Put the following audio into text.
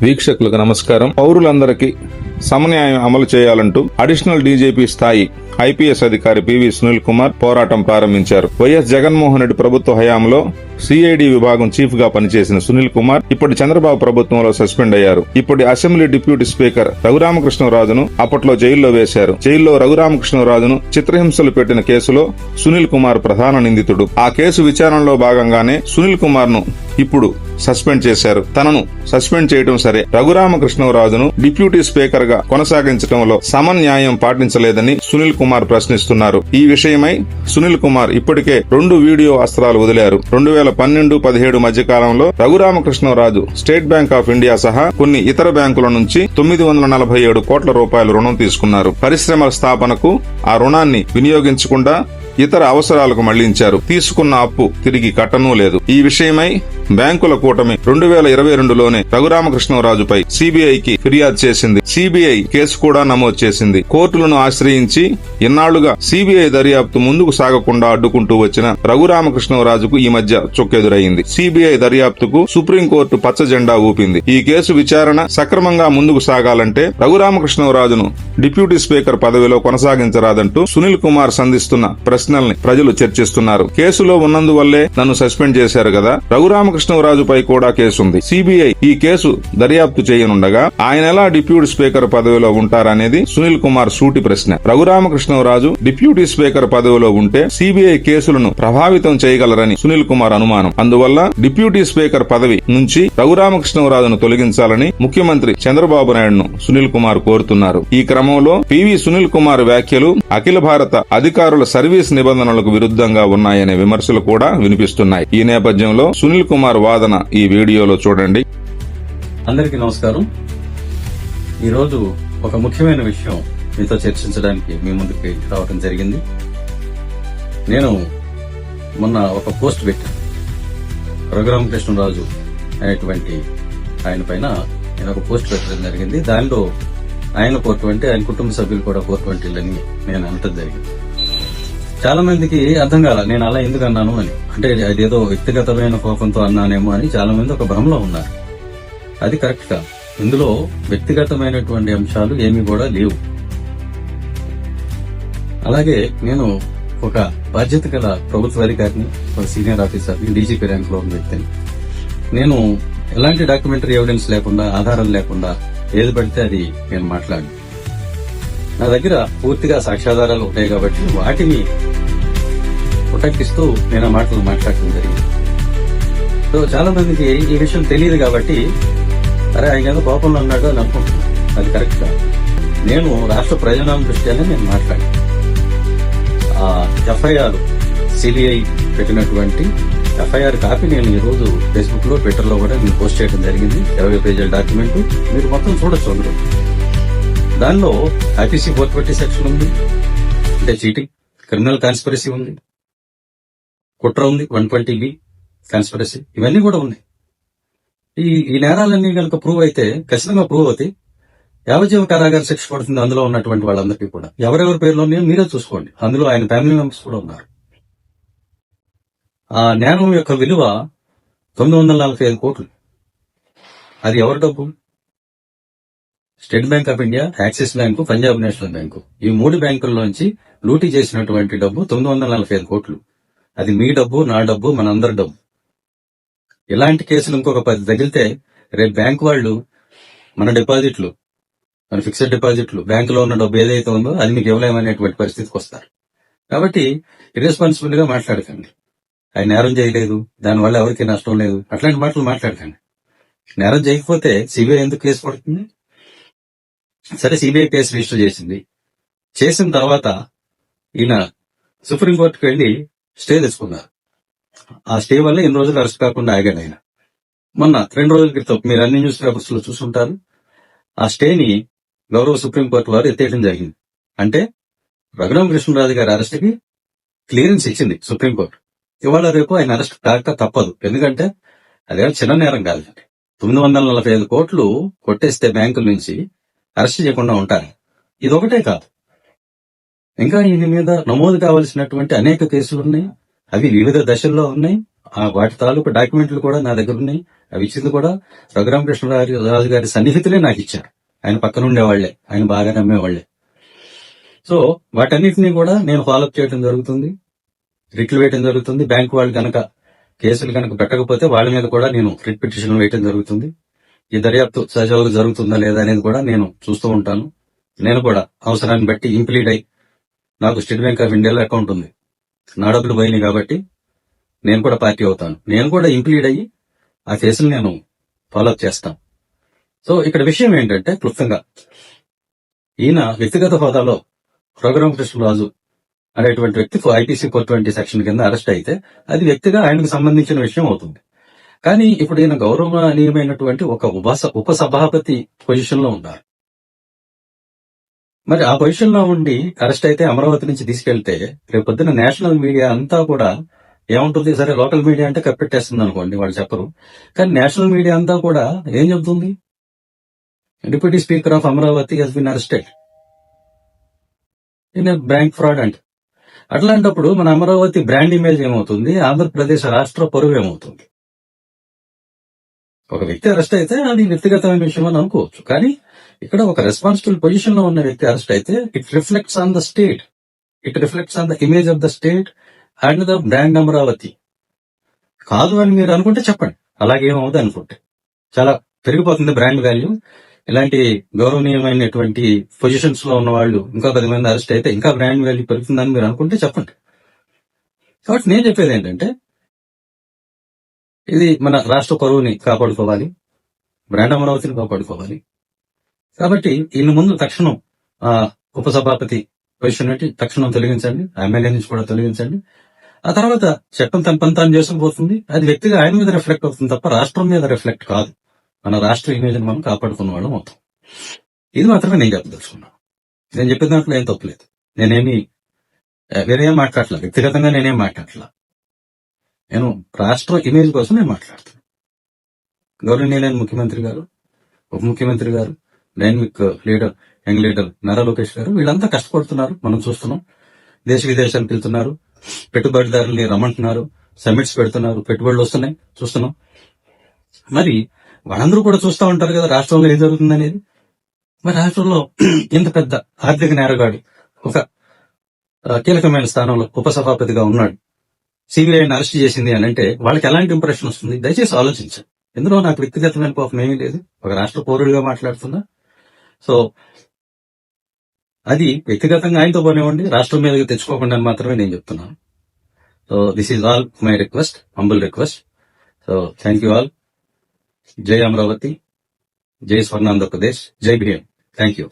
వీక్షకులకు నమస్కారం. పౌరులందరికీ సమన్యాయం అమలు చేయాలంటూ అడిషనల్ డీజీపీ స్థాయి ఐపీఎస్ అధికారి పివి సునీల్ కుమార్ పోరాటం ప్రారంభించారు. వైఎస్ జగన్మోహన్ రెడ్డి ప్రభుత్వ హయాంలో సిఐడి విభాగం చీఫ్ గా పనిచేసిన సునీల్ కుమార్ ఇప్పటి చంద్రబాబు ప్రభుత్వంలో సస్పెండ్ అయ్యారు. ఇప్పటి అసెంబ్లీ డిప్యూటీ స్పీకర్ రఘురామకృష్ణరాజును అప్పట్లో జైల్లో వేశారు. జైల్లో రఘురామకృష్ణరాజును చిత్రహింసలు పెట్టిన కేసులో సునీల్ కుమార్ ప్రధాన నిందితుడు. ఆ కేసు విచారణలో భాగంగానే సునీల్ కుమార్ ను ఇప్పుడు సస్పెండ్ చేశారు. తనను సస్పెండ్ చేయడం సరే, రఘురామకృష్ణరాజును డిప్యూటీ స్పీకర్ గా కొనసాగించడంలో సమన్యాయం పాటించలేదని సునీల్ కుమార్ ప్రశ్నిస్తున్నారు. ఈ విషయమై సునీల్ కుమార్ ఇప్పటికే 2 వీడియో అస్త్రాలు వదిలారు. 2012-17 మధ్య కాలంలో Raghurama Krishna Raju state bank of India సహా కొన్ని ఇతర బ్యాంకుల నుంచి 947 కోట్ల రూపాయలు రుణం తీసుకున్నారు. పరిశ్రమల స్థాపనకు ఆ రుణాన్ని వినియోగించకుండా ఇతర అవసరాలకు మళ్లించారు. తీసుకున్న అప్పు తిరిగి కట్టనూ లేదు. ఈ విషయమై బ్యాంకుల కూటమి 2022లోనే రఘురామకృష్ణరాజుపై సిబిఐకి ఫిర్యాదు చేసింది. సిబిఐ కేసు కూడా నమోదు చేసింది. కోర్టులను ఆశ్రయించి ఇన్నాళ్లుగా సిబిఐ దర్యాప్తు ముందుకు సాగకుండా అడ్డుకుంటూ వచ్చిన రఘురామకృష్ణరాజుకు ఈ మధ్య చుక్కెదురైంది. సిబిఐ దర్యాప్తుకు సుప్రీంకోర్టు పచ్చ జెండా ఊపింది. ఈ కేసు విచారణ సక్రమంగా ముందుకు సాగాలంటే రఘురామకృష్ణరాజును డిప్యూటీ స్పీకర్ పదవిలో కొనసాగించరాదంటూ సునీల్ కుమార్ సంధిస్తున్న ప్రశ్నల్ని ప్రజలు చర్చిస్తున్నారు. కేసులో ఉన్నందువల్లే నన్ను సస్పెండ్ చేశారు కదా, రఘురామకృష్ణరాజుపై కూడా కేసుంది. సిబిఐ ఈ కేసు దర్యాప్తు చేయనుండగా ఆయన ఎలా డిప్యూటీ స్పీకర్ పదవిలో ఉంటారనేది సునీల్ కుమార్ సూటి ప్రశ్న. రఘురామకృష్ణరాజు డిప్యూటీ స్పీకర్ పదవిలో ఉంటే సిబిఐ కేసులను ప్రభావితం చేయగలరని సునీల్ కుమార్ అనుమానం. అందువల్ల డిప్యూటీ స్పీకర్ పదవి నుంచి రఘురామకృష్ణరాజును తొలగించాలని ముఖ్యమంత్రి చంద్రబాబు నాయుడును సునీల్ కుమార్ కోరుతున్నారు. ఈ క్రమంలో పివి సునీల్ కుమార్ వ్యాఖ్యలు అఖిల భారత అధికారుల సర్వీస్ నిబంధనలకు విరుద్ధంగా ఉన్నాయనే విమర్శలు కూడా వినిపిస్తున్నాయి. ఈ నేపథ్యంలో సునీల్ కుమార్ వాదన ఈ వీడియోలో చూడండి. అందరికీ నమస్కారం. ఈరోజు ఒక ముఖ్యమైన విషయం మీతో చర్చించడానికి మీ ముందుకి రావడం జరిగింది. నేను మొన్న ఒక పోస్ట్ పెట్టాను. రఘురామకృష్ణరాజు అనేటువంటి ఆయన పైన నేను ఒక పోస్ట్ పెట్టడం జరిగింది. దానిలో ఆయన 420 ఆయన కుటుంబ సభ్యులు కూడా 420 అని నేను అనటం జరిగింది. చాలా మందికి అర్థం కాల నేను అలా ఎందుకు అన్నాను అని. అంటే అదేదో వ్యక్తిగతమైన కోపంతో అన్నానేమో అని చాలా మంది ఒక భ్రమలో ఉన్నారు. అది కరెక్ట్ కాదు. ఇందులో వ్యక్తిగతమైనటువంటి అంశాలు ఏమీ కూడా లేవు. అలాగే నేను ఒక బాధ్యత గల ప్రభుత్వ అధికారిని, ఒక సీనియర్ ఆఫీసర్ని, డీజీపీ ర్యాంక్ లో ఉన్న వ్యక్తిని. నేను ఎలాంటి డాక్యుమెంటరీ ఎవిడెన్స్ లేకుండా, ఆధారం లేకుండా ఏది పడితే అది నేను మాట్లాడి, నా దగ్గర పూర్తిగా సాక్ష్యాధారాలు ఉంటాయి కాబట్టి వాటిని ఉటంకిస్తూ నేను ఆ మాటలు మాట్లాడటం జరిగింది. సో చాలా మందికి ఈ విషయం తెలియదు కాబట్టి అరే ఆయన ఏదో కోపంలో ఉన్నాడు అని అనుకుంటున్నాను. అది కరెక్ట్ కాదు. నేను రాష్ట్ర ప్రయోజనం దృష్ట్యానే నేను మాట్లాడాను. ఆ ఎఫ్ఐఆర్ సిబిఐ పెట్టినటువంటి ఎఫ్ఐఆర్ కాపీ నేను ఈ రోజు ఫేస్బుక్ లో, ట్విట్టర్ లో కూడా నేను పోస్ట్ చేయడం జరిగింది. 20 పేజీల డాక్యుమెంట్ మీరు మొత్తం చూడొచ్చు. అందులో దానిలో ఐపీసీ 420 సెక్షన్ ఉంది, అంటే చీటింగ్, క్రిమినల్ కాన్స్పిరసీ ఉంది, కుట్ర ఉంది, 120B కాన్స్పిరసీ, ఇవన్నీ కూడా ఉన్నాయి. ఈ నేరాలన్నీ కనుక ప్రూవ్ అయితే, ఖచ్చితంగా ప్రూవ్ అవుతాయి, యావజ్జీవ కారాగార శిక్ష పడుతుంది. అందులో ఉన్నటువంటి వాళ్ళందరికీ కూడా ఎవరెవరి పేర్లు ఉన్నాయో మీరే చూసుకోండి. అందులో ఆయన ఫ్యామిలీ మెంబర్స్ కూడా ఉన్నారు. ఆ నేరం యొక్క విలువ 945 కోట్లు. అది ఎవరి డబ్బు? State bank of India, axis bank, Punjab national bank, ఈ 3 బ్యాంకుల్లోంచి లూటీ చేసినటువంటి డబ్బు 945 కోట్లు. అది మీ డబ్బు, నా డబ్బు, మనందరి డబ్బు. ఇలాంటి కేసులు ఇంకొక 10 తగిలితే రేపు బ్యాంకు వాళ్ళు మన డిపాజిట్లు, మన ఫిక్స్డ్ డిపాజిట్లు, బ్యాంకులో ఉన్న డబ్బు ఏదైతే ఉందో అది మీకు ఇవ్వలేమనేటువంటి పరిస్థితికి వస్తారు. కాబట్టి ఇర్రెస్పాన్సిబుల్ గా మాట్లాడకండి. ఆయన నేరం చేయలేదు, దానివల్ల ఎవరికి నష్టం లేదు, అట్లాంటి మాటలు మాట్లాడకండి. నేరం చేయకపోతే సిబిఐ ఎందుకు కేసు పడుతుంది? సరే, సిబిఐ కేసు రిజిస్టర్ చేసింది. చేసిన తర్వాత ఈయన సుప్రీంకోర్టుకు వెళ్లి స్టే తెచ్చుకున్నారు. ఆ స్టే వల్ల ఇన్ని రోజులు అరెస్ట్ కాకుండా ఆగాడు ఆయన. మొన్న 2 రోజుల క్రితం మీరు అన్ని న్యూస్ పేపర్స్ లో చూసుంటారు. ఆ స్టేని గౌరవ సుప్రీంకోర్టు వారు ఎత్తేయడం జరిగింది. అంటే రఘురామకృష్ణరాజు గారి అరెస్ట్ కి క్లియరెన్స్ ఇచ్చింది సుప్రీంకోర్టు. ఇవాళ రేపు ఆయన అరెస్ట్ కాక తప్పదు. ఎందుకంటే అదే చిన్న నేరం కాదు. 945 కోట్లు కొట్టేస్తే బ్యాంకుల నుంచి అరెస్ట్ చేయకుండా ఉంటారు. ఇదొకటే కాదు, ఇంకా ఈయన మీద నమోదు కావాల్సినటువంటి అనేక కేసులు ఉన్నాయి. అవి వివిధ దశల్లో ఉన్నాయి. వాటి తాలూకు డాక్యుమెంట్లు కూడా నా దగ్గర ఉన్నాయి. అవి ఇచ్చింది కూడా రఘురామకృష్ణరాజు గారి సన్నిహితులే నాకు ఇచ్చారు. ఆయన పక్కన ఉండేవాళ్లే, ఆయన బాగా నమ్మేవాళ్లే. సో వాటన్నిటినీ కూడా నేను ఫాలోఅప్ చేయడం జరుగుతుంది, రిట్లు వేయడం జరుగుతుంది. బ్యాంకు వాళ్ళు కనుక కేసులు కనుక పెట్టకపోతే వాళ్ళ మీద కూడా నేను రిట్ పిటిషన్ వేయడం జరుగుతుంది. ఈ దర్యాప్తు సజావుగా జరుగుతుందా లేదా అనేది కూడా నేను చూస్తూ ఉంటాను. నేను కూడా అవసరాన్ని బట్టి ఇంప్లీడ్ అయి, నాకు స్టేట్ బ్యాంక్ ఆఫ్ ఇండియాలో అకౌంట్ ఉంది, నా డబ్బులు పోయినాయి కాబట్టి నేను కూడా పార్టీ అవుతాను. నేను కూడా ఇంప్లీడ్ అయ్యి ఆ కేసులు నేను ఫాలోఅప్ చేస్తాను. సో ఇక్కడ విషయం ఏంటంటే, క్లుప్తంగా ఈయన వ్యక్తిగత హోదాలో రఘురామకృష్ణరాజు అనేటువంటి వ్యక్తి ఐపీసీ 420 సెక్షన్ కింద అరెస్ట్ అయితే అది వ్యక్తిగా ఆయనకు సంబంధించిన విషయం అవుతుంది. కానీ ఇప్పుడు ఈయన గౌరవనీయమైనటువంటి ఒక ఉపసభాపతి పొజిషన్ లో ఉన్నారు. మరి ఆ పొజిషన్ లో ఉండి అరెస్ట్ అయితే అమరావతి నుంచి తీసుకెళ్తే రేపు పొద్దున నేషనల్ మీడియా అంతా కూడా ఏముంటుంది, సరే లోకల్ మీడియా అంటే కప్పెట్టేస్తుంది అనుకోండి, వాళ్ళు చెప్పరు. కానీ నేషనల్ మీడియా అంతా కూడా ఏం చెబుతుంది, deputy speaker of Amaravati has been arrested in bank fraud అంటే. అట్లాంటప్పుడు మన అమరావతి బ్రాండ్ ఇమేజ్ ఏమవుతుంది, ఆంధ్రప్రదేశ్ రాష్ట్ర పరువు ఏమవుతుంది? ఒక వ్యక్తి అరెస్ట్ అయితే అది వ్యక్తిగతమైన విషయం అని అనుకోవచ్చు, కానీ ఇక్కడ ఒక రెస్పాన్సిబుల్ పొజిషన్ లో ఉన్న వ్యక్తి అరెస్ట్ అయితే it reflects on the state, it reflects on the image of the state and the brand Amaravati. కాదు అని మీరు అనుకుంటే చెప్పండి, అలాగే ఏమవుతుంది అనుకుంటే చాలా పెరిగిపోతుంది బ్రాండ్ వాల్యూ. ఇలాంటి గౌరవనీయమైనటువంటి పొజిషన్స్ లో ఉన్న వాళ్ళు ఇంకా 10 మంది అరెస్ట్ అయితే ఇంకా బ్రాండ్ వాల్యూ పెరుగుతుందని మీరు అనుకుంటే చెప్పండి. కాబట్టి నేను చెప్పేది ఏంటంటే, ఇది మన రాష్ట్ర పరువుని కాపాడుకోవాలి, బ్రాండ్ అమరావతిని కాపాడుకోవాలి. కాబట్టి ఈయన ముందు తక్షణం ఉపసభాపతి పొజిషన్ నుండి తక్షణం తొలగించండి, ఎమ్మెల్యే నుంచి కూడా తొలగించండి. ఆ తర్వాత చట్టం తన పని తాను చేసుకుపోతుంది. అది వ్యక్తిగా ఆయన మీద రిఫ్లెక్ట్ అవుతుంది తప్ప రాష్ట్రం మీద రిఫ్లెక్ట్ కాదు. మన రాష్ట్ర ఇమేజ్ మనం కాపాడుకున్న వాళ్ళం అవుతాం. ఇది మాత్రమే నేను చెప్పదలుచుకున్నాను. నేను చెప్పిన దాంట్లో ఏం తప్పులేదు. నేనేమి వేరేం మాట్లాడట్లా, వ్యక్తిగతంగా నేనేం మాట్లాడట్లా. నేను రాష్ట్ర ఇమేజ్ కోసం నేను మాట్లాడుతున్నాను. గౌరవనీయులైన ముఖ్యమంత్రి గారు, ఉప ముఖ్యమంత్రి గారు, dynamic leader, young leader Nara Lokesh గారు, వీళ్ళంతా కష్టపడుతున్నారు, మనం చూస్తున్నాం. దేశ విదేశాలకు వెళ్తున్నారు, పెట్టుబడిదారుల్ని రమ్మంటున్నారు, సమ్మిట్స్ పెడుతున్నారు, పెట్టుబడులు వస్తున్నాయి, చూస్తున్నాం. మరి వాళ్ళందరూ కూడా చూస్తూ ఉంటారు కదా రాష్ట్రంలో ఏం జరుగుతుంది అనేది. మరి రాష్ట్రంలో ఇంత పెద్ద ఆర్థిక నేరగాడు ఒక కీలకమైన స్థానంలో ఉపసభాపతిగా ఉన్నాడు, సిబిఐ అరెస్ట్ చేసింది అని అంటే వాళ్ళకి ఎలాంటి ఇంప్రెషన్ వస్తుంది? దయచేసి ఆలోచించండి. ఇందులో నాకు వ్యక్తిగతమైన కోపం ఏమీ లేదు, ఒక రాష్ట్ర పౌరుడిగా మాట్లాడుతున్నా. సో అది వ్యక్తిగతంగా ఆయనతో పోనివ్వండి, రాష్ట్రం మీదకి తెచ్చుకోకుండా అని మాత్రమే నేను చెప్తున్నాను. So this is all my request, humble request. So thank you all. జై అమరావతి, జై స్వర్ణ ఆంధ్రప్రదేశ్, జై భీమ్. Thank you.